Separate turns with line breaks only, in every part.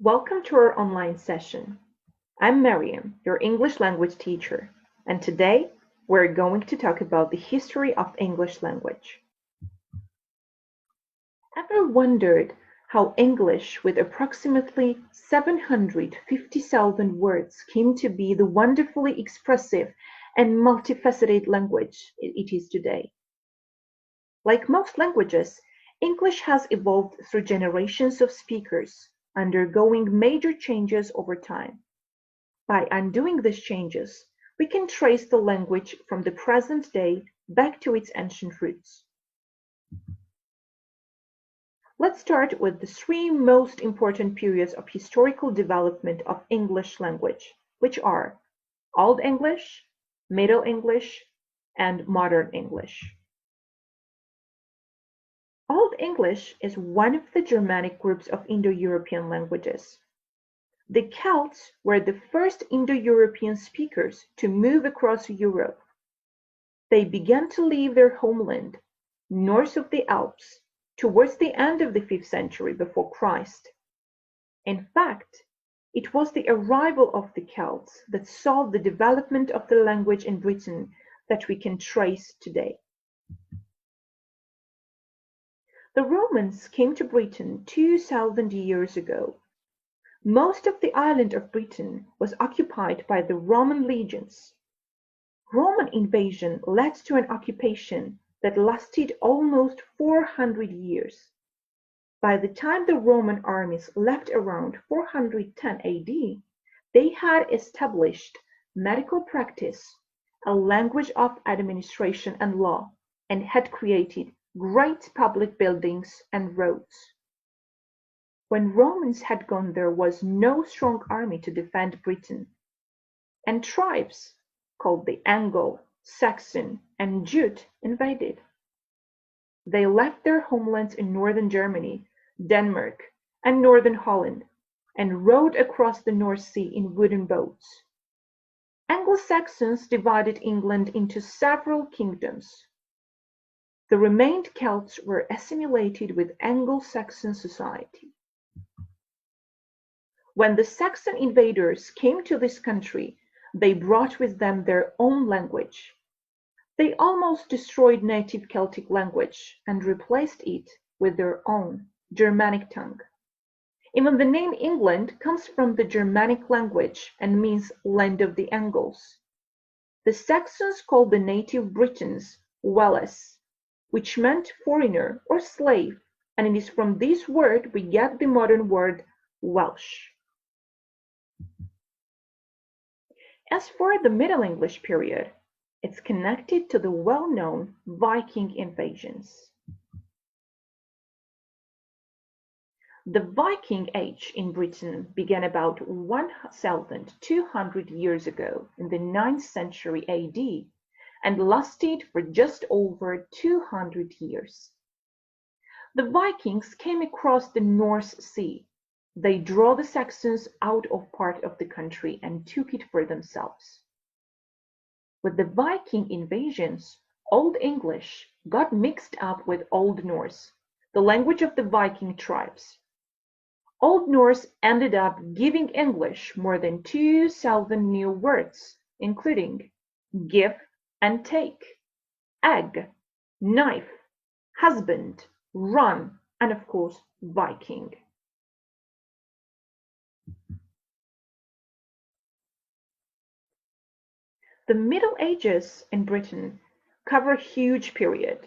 Welcome to our online session. I'm Mariam, your English language teacher, and today we're going to talk about the history of English language. Ever wondered how English, with approximately 750,000 words, came to be the wonderfully expressive and multifaceted language it is today? Like most languages, English has evolved through generations of speakers, undergoing major changes over time. By undoing these changes, we can trace the language from the present day back to its ancient roots. Let's start with the three most important periods of historical development of English language, which are Old English, Middle English, and Modern English. Old English is one of the Germanic groups of Indo-European languages. The Celts were the first Indo-European speakers to move across Europe. They began to leave their homeland, north of the Alps, towards the end of the 5th century before Christ. In fact, it was the arrival of the Celts that saw the development of the language in Britain that we can trace today. The Romans came to Britain 2,000 years ago. Most of the island of Britain was occupied by the Roman legions. Roman invasion led to an occupation that lasted almost 400 years. By the time the Roman armies left around 410 AD, they had established medical practice, a language of administration and law, and had created great public buildings and roads. When Romans had gone, there was no strong army to defend Britain, and tribes called the Anglo, Saxon, and Jute invaded. They left their homelands in northern Germany, Denmark, and northern Holland, and rowed across the North Sea in wooden boats. Anglo-Saxons divided England into several kingdoms. The remained Celts were assimilated with Anglo-Saxon society. When the Saxon invaders came to this country, they brought with them their own language. They almost destroyed native Celtic language and replaced it with their own Germanic tongue. Even the name England comes from the Germanic language and means land of the Angles. The Saxons called the native Britons Wales, which meant foreigner or slave, and it is from this word we get the modern word Welsh. As for the Middle English period, it's connected to the well-known Viking invasions. The Viking Age in Britain began about 1,200 years ago in the 9th century AD and lasted for just over 200 years. The Vikings came across the North Sea. They drove the Saxons out of part of the country and took it for themselves. With the Viking invasions, Old English got mixed up with Old Norse, the language of the Viking tribes. Old Norse ended up giving English more than 2,000 new words, including give and take, egg, knife, husband, run, and of course, Viking. The Middle Ages in Britain cover a huge period.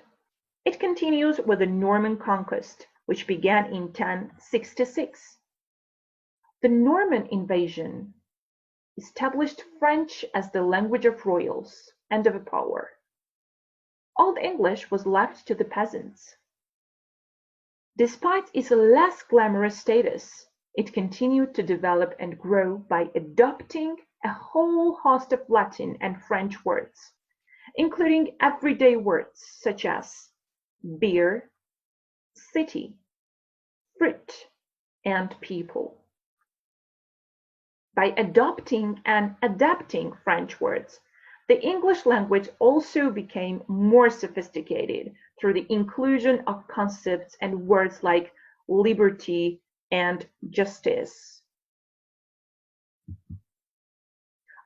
It continues with the Norman Conquest, which began in 1066. The Norman invasion established French as the language of royals and of power. Old English was left to the peasants. Despite its less glamorous status, it continued to develop and grow by adopting a whole host of Latin and French words, including everyday words such as beer, city, fruit, and people. By adopting and adapting French words, the English language also became more sophisticated through the inclusion of concepts and words like liberty and justice,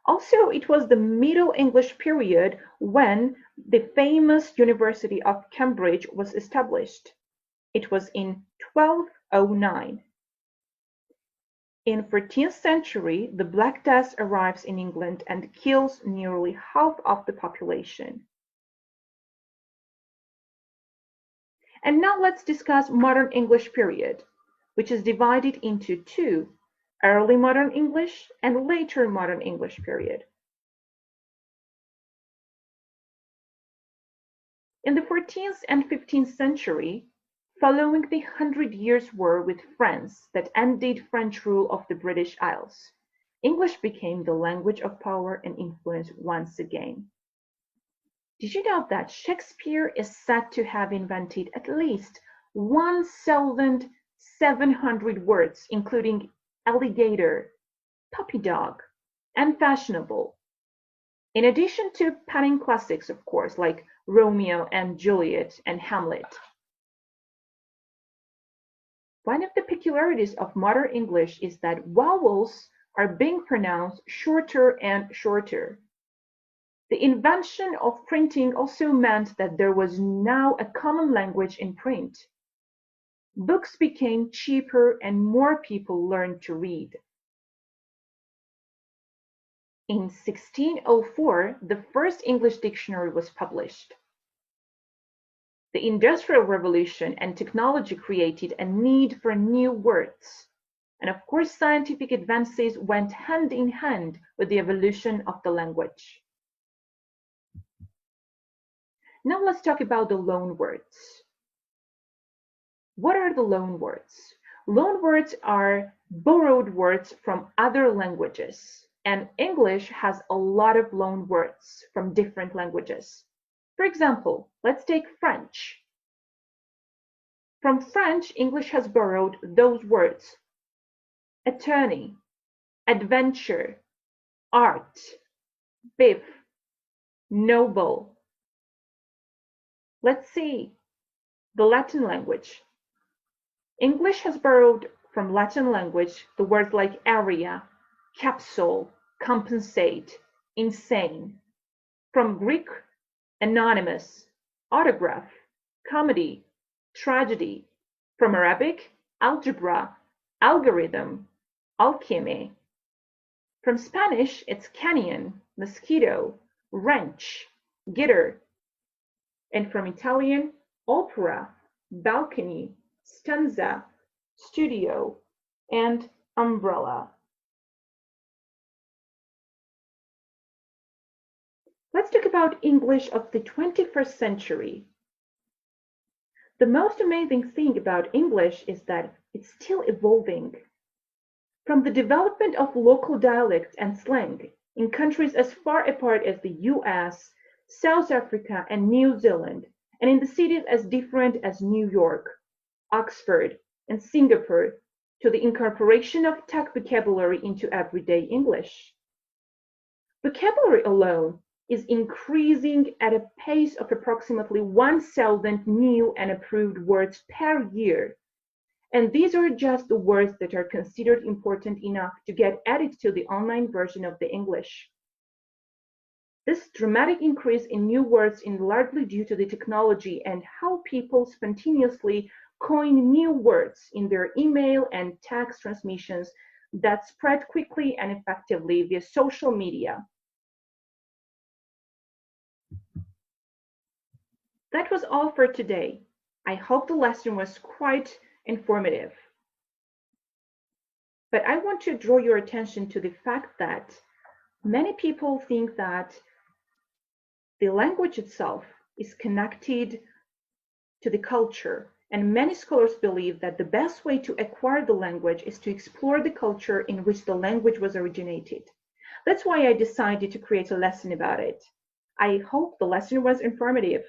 Also, it was the Middle English period when the famous University of Cambridge was established. It was in 1209. In 14th century, the Black Death arrives in England and kills nearly half of the population. And now let's discuss Modern English period, which is divided into two, Early Modern English and Later Modern English period. In the 14th and 15th century, following the Hundred Years' War with France that ended French rule of the British Isles, English became the language of power and influence once again. Did you know that Shakespeare is said to have invented at least 1,700 words, including alligator, puppy dog, and fashionable, in addition to penning classics, of course, like Romeo and Juliet and Hamlet. One of the peculiarities of modern English is that vowels are being pronounced shorter and shorter. The invention of printing also meant that there was now a common language in print. Books became cheaper and more people learned to read. In 1604, the first English dictionary was published. The Industrial Revolution and technology created a need for new words. And of course, scientific advances went hand in hand with the evolution of the language. Now let's talk about the loanwords. What are the loanwords? Loanwords are borrowed words from other languages, and English has a lot of loanwords from different languages. For example, let's take French. From French, English has borrowed those words: attorney, adventure, art, beef, noble. Let's see the Latin language. English has borrowed from Latin language the words like area, capsule, compensate, insane. From Greek, anonymous, autograph, comedy, tragedy. From Arabic, algebra, algorithm, alchemy. From Spanish, it's canyon, mosquito, wrench, guitar. And from Italian, opera, balcony, stanza, studio, and umbrella. Let's talk about English of the 21st century. The most amazing thing about English is that it's still evolving. From the development of local dialects and slang in countries as far apart as the US, South Africa, and New Zealand, and in the cities as different as New York, Oxford, and Singapore, to the incorporation of tech vocabulary into everyday English. Vocabulary alone is increasing at a pace of approximately 1,000 new and approved words per year. And these are just the words that are considered important enough to get added to the online version of the English. This dramatic increase in new words is largely due to the technology and how people spontaneously coin new words in their email and text transmissions that spread quickly and effectively via social media. That was all for today. I hope the lesson was quite informative. But I want to draw your attention to the fact that many people think that the language itself is connected to the culture, and many scholars believe that the best way to acquire the language is to explore the culture in which the language was originated. That's why I decided to create a lesson about it. I hope the lesson was informative.